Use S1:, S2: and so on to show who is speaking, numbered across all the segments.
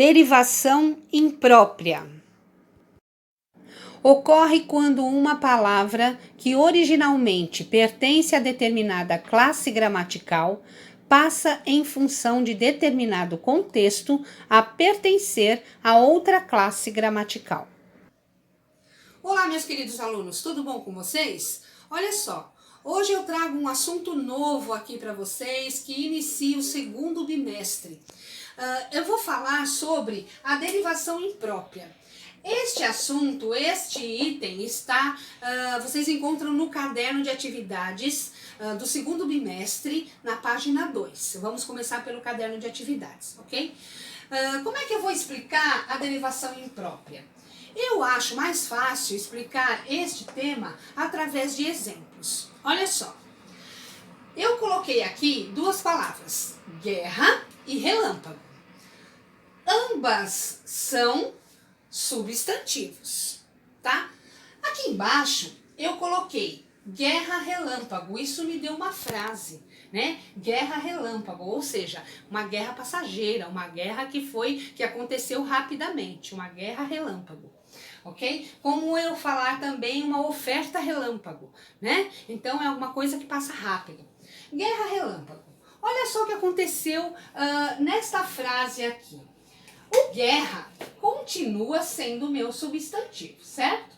S1: Derivação imprópria. Ocorre quando uma palavra que originalmente pertence a determinada classe gramatical passa, em função de determinado contexto, a pertencer a outra classe gramatical.
S2: Olá, meus queridos alunos, tudo bom com vocês? Olha só, hoje eu trago um assunto novo aqui para vocês que inicia o segundo bimestre. Eu vou falar sobre a derivação imprópria. Este assunto, este item vocês encontram no caderno de atividades do segundo bimestre, na página 2. Vamos começar pelo caderno de atividades, ok? Como é que eu vou explicar a derivação imprópria? Eu acho mais fácil explicar este tema através de exemplos. Olha só, eu coloquei aqui duas palavras, guerra e relâmpago. Ambas são substantivos, tá? Aqui embaixo eu coloquei guerra relâmpago, isso me deu uma frase, né? Guerra relâmpago, ou seja, uma guerra passageira, uma guerra que aconteceu rapidamente, uma guerra relâmpago, ok? Como eu falar também uma oferta relâmpago, né? Então é alguma coisa que passa rápido. Guerra relâmpago. Olha só o que aconteceu nesta frase aqui. O guerra continua sendo meu substantivo, certo?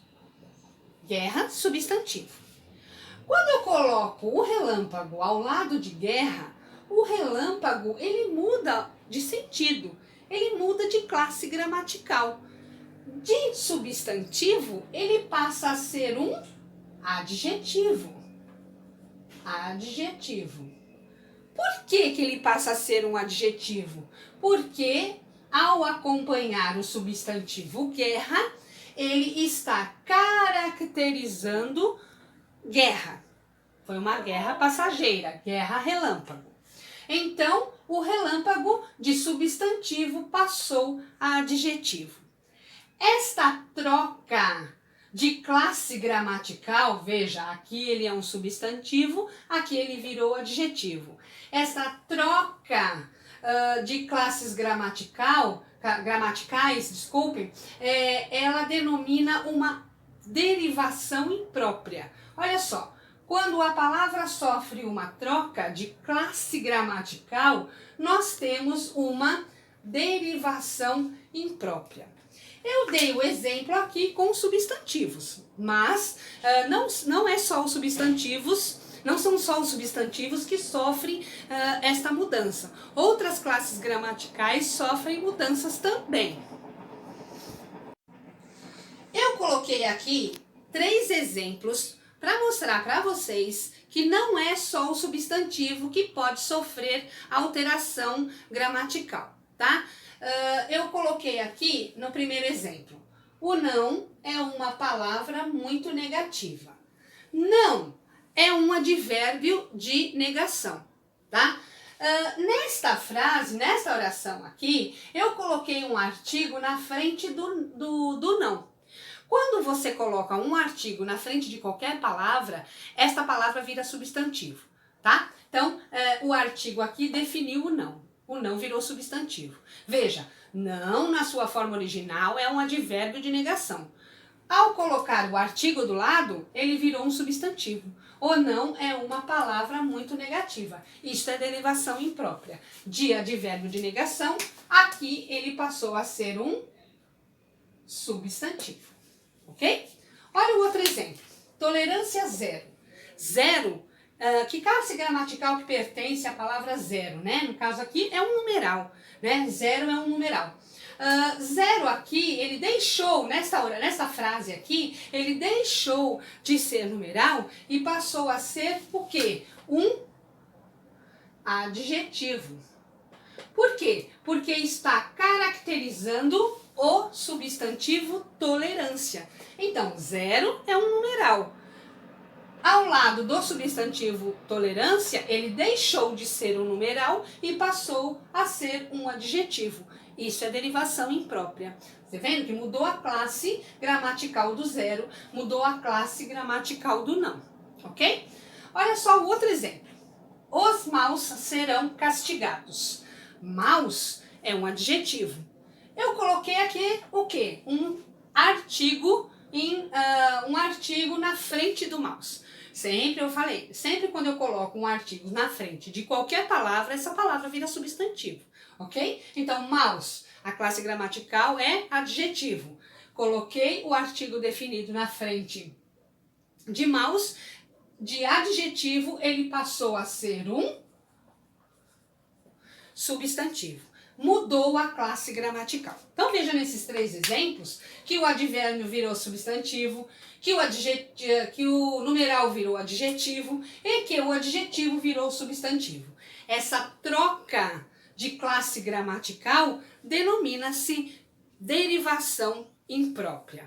S2: Guerra, substantivo. Quando eu coloco o relâmpago ao lado de guerra, o relâmpago ele muda de sentido, ele muda de classe gramatical. De substantivo, ele passa a ser um adjetivo. Adjetivo. Por que ele passa a ser um adjetivo? Porque ao acompanhar o substantivo guerra, ele está caracterizando guerra. Foi uma guerra passageira, guerra relâmpago. Então, o relâmpago de substantivo passou a adjetivo. Esta troca de classe gramatical, veja, aqui ele é um substantivo, aqui ele virou adjetivo. Esta troca de classes gramaticais, ela denomina uma derivação imprópria. Olha só, quando a palavra sofre uma troca de classe gramatical, nós temos uma derivação imprópria. Eu dei o exemplo aqui com substantivos, mas não são só os substantivos que sofrem esta mudança. Outras classes gramaticais sofrem mudanças também. Eu coloquei aqui 3 exemplos para mostrar para vocês que não é só o substantivo que pode sofrer alteração gramatical, tá? Eu coloquei aqui no primeiro exemplo. O não é uma palavra muito negativa. Não é um advérbio de negação, tá? Nesta frase, nesta oração aqui, eu coloquei um artigo na frente do não. Quando você coloca um artigo na frente de qualquer palavra, esta palavra vira substantivo, tá? Então, o artigo aqui definiu o não. O não virou substantivo. Veja, não na sua forma original é um advérbio de negação. Ao colocar o artigo do lado, ele virou um substantivo. O não é uma palavra muito negativa. Isto é derivação imprópria. De advérbio de negação, aqui ele passou a ser um substantivo. Ok? Olha o outro exemplo. Tolerância zero. Zero, que classe gramatical que pertence à palavra zero, né? No caso aqui é um numeral, né? Zero é um numeral. Zero aqui, ele deixou, nesta frase aqui, ele deixou de ser numeral e passou a ser o quê? Um adjetivo. Por quê? Porque está caracterizando o substantivo tolerância. Então, zero é um numeral. Ao lado do substantivo tolerância, ele deixou de ser um numeral e passou a ser um adjetivo. Isso é derivação imprópria. Você vendo que mudou a classe gramatical do zero, mudou a classe gramatical do não, ok? Olha só o outro exemplo. Os maus serão castigados. Maus é um adjetivo. Eu coloquei aqui o quê? Um artigo na frente do mouse. Sempre eu falei, sempre quando eu coloco um artigo na frente de qualquer palavra, essa palavra vira substantivo, ok? Então, mouse, a classe gramatical é adjetivo. Coloquei o artigo definido na frente de mouse, de adjetivo ele passou a ser um substantivo. Mudou a classe gramatical. Então veja nesses 3 exemplos que o advérbio virou substantivo, que o numeral virou adjetivo e que o adjetivo virou substantivo. Essa troca de classe gramatical denomina-se derivação imprópria.